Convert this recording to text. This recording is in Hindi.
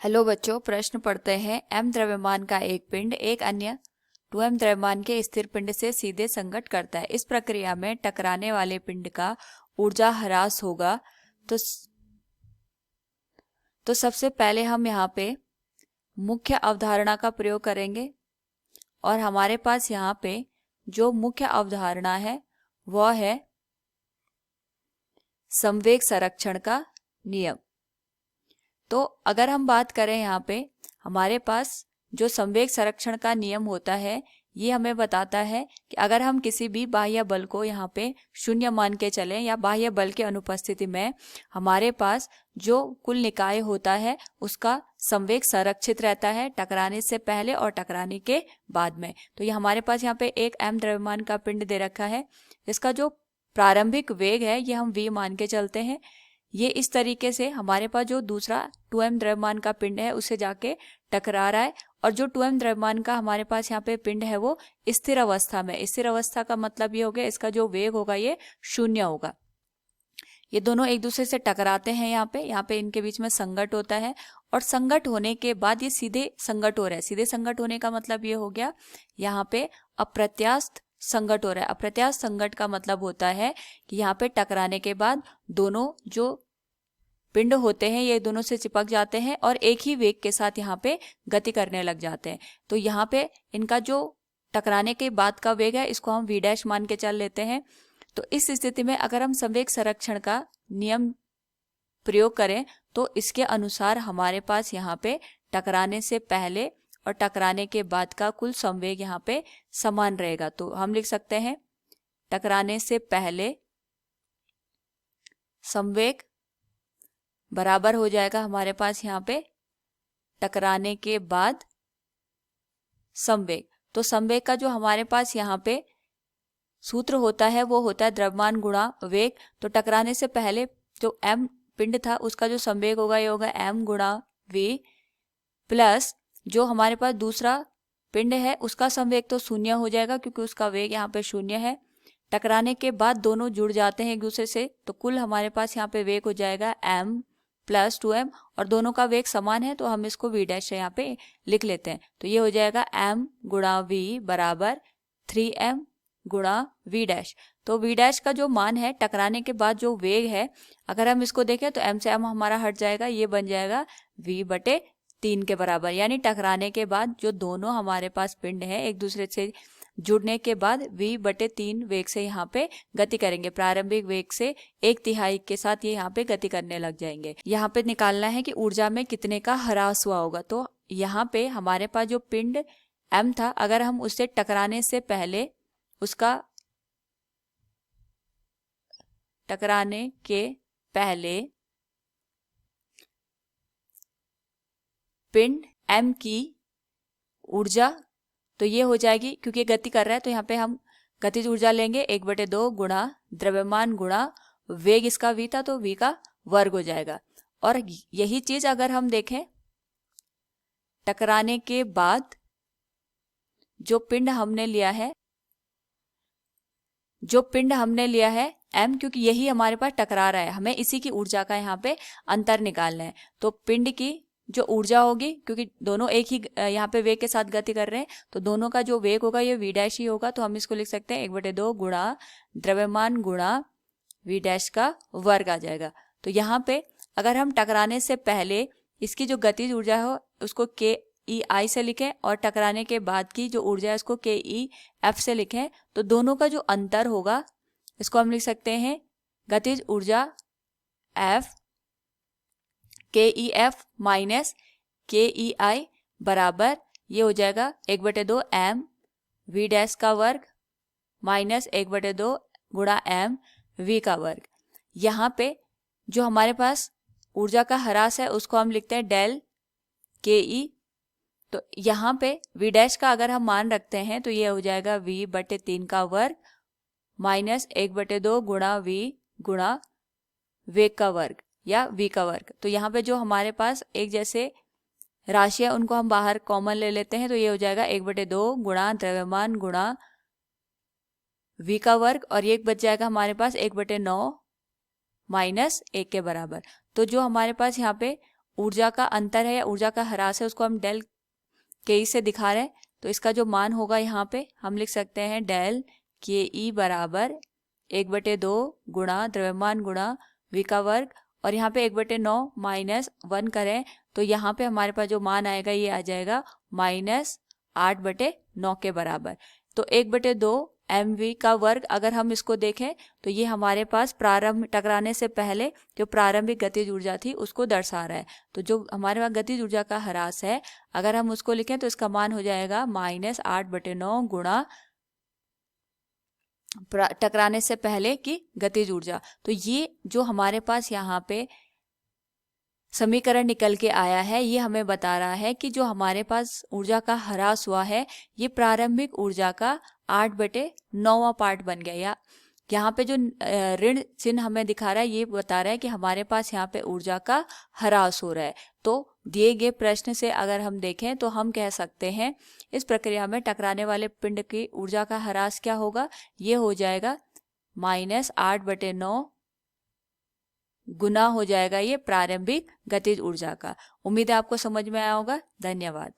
हेलो बच्चों, प्रश्न पढ़ते हैं। m द्रव्यमान का एक पिंड एक अन्य 2m द्रव्यमान के स्थिर पिंड से सीधे संघट्ट करता है। इस प्रक्रिया में टकराने वाले पिंड का ऊर्जा ह्रास होगा। तो सबसे पहले हम यहाँ पे मुख्य अवधारणा का प्रयोग करेंगे और हमारे पास यहाँ पे जो मुख्य अवधारणा है वह है संवेग संरक्षण का नियम। तो अगर हम बात करें यहाँ पे हमारे पास जो संवेग संरक्षण का नियम होता है, ये हमें बताता है कि अगर हम किसी भी बाह्य बल को यहाँ पे शून्य मान के चलें या बाह्य बल के अनुपस्थिति में हमारे पास जो कुल निकाय होता है उसका संवेग संरक्षित रहता है टकराने से पहले और टकराने के बाद में। तो ये हमारे पास यहाँ पे एक m द्रव्यमान का पिंड दे रखा है, इसका जो प्रारंभिक वेग है ये हम v मान के चलते हैं। ये इस तरीके से हमारे पास जो दूसरा 2m द्रव्यमान का पिंड है उससे जाके टकरा रहा है और जो 2m द्रव्यमान का हमारे पास यहाँ पे पिंड है वो स्थिर अवस्था में। स्थिर अवस्था का मतलब ये हो गया इसका जो वेग होगा ये शून्य होगा। ये दोनों एक दूसरे से टकराते हैं, यहाँ पे इनके बीच में संघट्ट होता है और संघट्ट होने के बाद ये सीधे संघट्ट हो रहा है। सीधे संघट्ट होने का मतलब ये हो गया यहाँ पे अप्रत्यास्थ संघट्ट हो रहा है। अप्रत्यास्थ संघट्ट का मतलब होता है कि यहाँ पे टकराने के बाद दोनों जो पिंड होते हैं ये दोनों से चिपक जाते हैं और एक ही वेग के साथ यहाँ पे गति करने लग जाते हैं। तो यहाँ पे इनका जो टकराने के बाद का वेग है इसको हम v डैश मान के चल लेते हैं। तो इस स्थिति में अगर हम संवेग संरक्षण का नियम प्रयोग करें तो इसके अनुसार हमारे पास यहाँ पे टकराने से पहले और टकराने के बाद का कुल संवेग यहाँ पे समान रहेगा। तो हम लिख सकते हैं टकराने से पहले संवेग बराबर हो जाएगा हमारे पास यहाँ पे टकराने के बाद संवेग। तो संवेग का जो हमारे पास यहाँ पे सूत्र होता है वो होता है द्रव्यमान गुणा वेग। तो टकराने से पहले जो m पिंड था उसका जो संवेग होगा ये होगा m गुणा v प्लस जो हमारे पास दूसरा पिंड है उसका संवेग तो शून्य हो जाएगा क्योंकि उसका वेग यहाँ पे शून्य है। टकराने के बाद दोनों जुड़ जाते हैं एक दूसरे से तो कुल हमारे पास यहाँ पे वेग हो जाएगा m प्लस 2m और दोनों का वेग समान है तो हम इसको v डैश यहाँ पे लिख लेते हैं। तो ये हो जाएगा m गुणा v बराबर 3m गुणा v डैश। तो v डैश का जो मान है टकराने के बाद जो वेग है अगर हम इसको देखें तो m से m हमारा हट जाएगा, ये बन जाएगा v बटे 3 के बराबर। यानी टकराने के बाद जो दोनों हमारे पास पिंड है एक दूसरे से जुड़ने के बाद v बटे 3 वेग से यहाँ पे गति करेंगे। प्रारंभिक वेग से 1/3 के साथ ये यहाँ पे गति करने लग जाएंगे। यहाँ पे निकालना है कि ऊर्जा में कितने का ह्रास हुआ होगा। तो यहाँ पे हमारे पास जो पिंड m था अगर हम उससे टकराने से पहले उसका टकराने के पहले पिंड m की ऊर्जा तो ये हो जाएगी क्योंकि गति कर रहा है तो यहाँ पे हम गतिज ऊर्जा लेंगे 1/2 गुणा द्रव्यमान गुणा वेग, इसका v था तो v का वर्ग हो जाएगा। और यही चीज अगर हम देखें टकराने के बाद जो पिंड हमने लिया है m, क्योंकि यही हमारे पास टकरा रहा है हमें इसी की ऊर्जा का यहाँ पे अंतर निकालना है। तो पिंड की जो ऊर्जा होगी क्योंकि दोनों एक ही यहाँ पे वेग के साथ गति कर रहे हैं तो दोनों का जो वेग होगा ये v डैश ही होगा। तो हम इसको लिख सकते हैं 1/2 गुणा द्रव्यमान गुणा v डैश का वर्ग आ जाएगा। तो यहाँ पे अगर हम टकराने से पहले इसकी जो गतिज ऊर्जा हो उसको KEI से लिखें और टकराने के बाद की जो ऊर्जा है उसको KEF से लिखें तो दोनों का जो अंतर होगा इसको हम लिख सकते हैं गतिज ऊर्जा F KEF माइनस KEI बराबर ये हो जाएगा 1/2 m v डैश का वर्ग माइनस 1/2 गुणा m v का वर्ग। यहाँ पे जो हमारे पास ऊर्जा का ह्रास है उसको हम लिखते हैं डेल KE। तो यहाँ पे v डैश का अगर हम मान रखते हैं तो ये हो जाएगा v बटे 3 का वर्ग माइनस 1/2 गुणा v गुणा वेग का वर्ग या v का वर्ग। तो यहाँ पे जो हमारे पास एक जैसे राशि है उनको हम बाहर कॉमन ले लेते हैं तो ये हो जाएगा 1/2 गुणा द्रव्यमान गुणा v का वर्ग और ये बच जाएगा हमारे पास 1/9 माइनस 1 के बराबर। तो जो हमारे पास यहाँ पे ऊर्जा का अंतर है या ऊर्जा का ह्रास है उसको हम डेल के ई से दिखा रहे हैं। तो इसका जो मान होगा यहाँ पे हम लिख सकते हैं डेल के ई बराबर 1/2 गुणा द्रव्यमान गुणा v का वर्ग, और यहाँ पे 1/9 माइनस 1 करें तो यहाँ पे हमारे पास जो मान आएगा ये आ जाएगा -8/9 के बराबर। तो 1/2 mv का वर्ग अगर हम इसको देखें तो ये हमारे पास प्रारंभ टकराने से पहले जो प्रारंभिक गतिज ऊर्जा थी उसको दर्शा रहा है। तो जो हमारे पास गतिज ऊर्जा का ह्रास है अगर हम उसको लिखें तो इसका मान हो जाएगा -8/9 गुणा टकराने से पहले की गतिज ऊर्जा। तो ये जो हमारे पास यहाँ पे समीकरण निकल के आया है ये हमें बता रहा है कि जो हमारे पास ऊर्जा का ह्रास हुआ है ये प्रारंभिक ऊर्जा का 8/9 पार्ट बन गया। या यहाँ पे जो ऋण चिन्ह हमें दिखा रहा है ये बता रहा है कि हमारे पास यहाँ पे ऊर्जा का ह्रास हो रहा है। तो दिए गए प्रश्न से अगर हम देखें तो हम कह सकते हैं इस प्रक्रिया में टकराने वाले पिंड की ऊर्जा का ह्रास क्या होगा, ये हो जाएगा -8/9 गुना हो जाएगा ये प्रारंभिक गतिज ऊर्जा का। उम्मीद है आपको समझ में आया होगा। धन्यवाद।